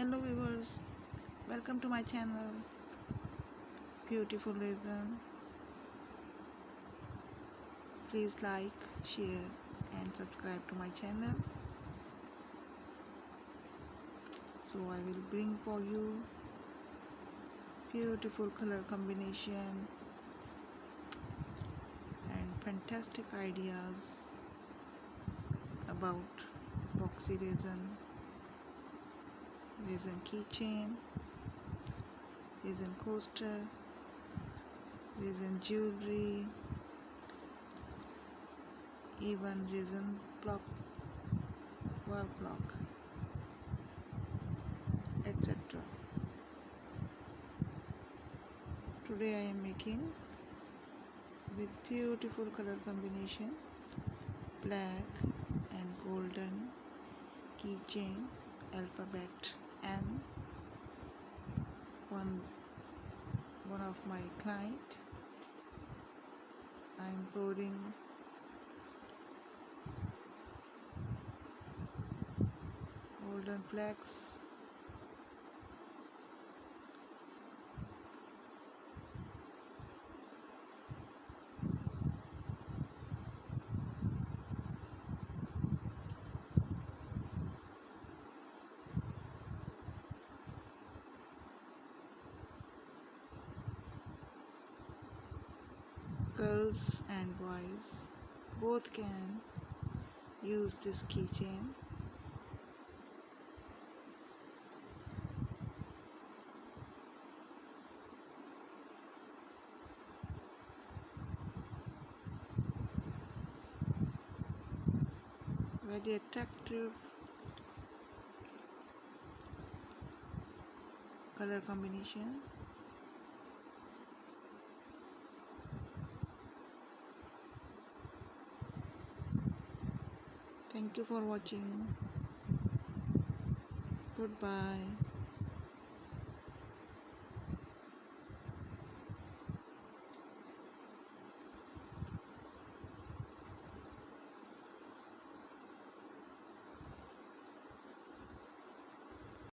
Hello viewers, welcome to my channel Beautiful Resin. Please like, share and subscribe to my channel. So I will bring for you beautiful color combination and fantastic ideas about epoxy resin keychain, resin coaster, resin jewelry, even resin block, wall block, etc. Today I am making with beautiful color combination black and golden keychain alphabet M. One of my client. I am pouring golden flecks girls and boys both can use this keychain. Very attractive color combination. Thank you for watching. Goodbye.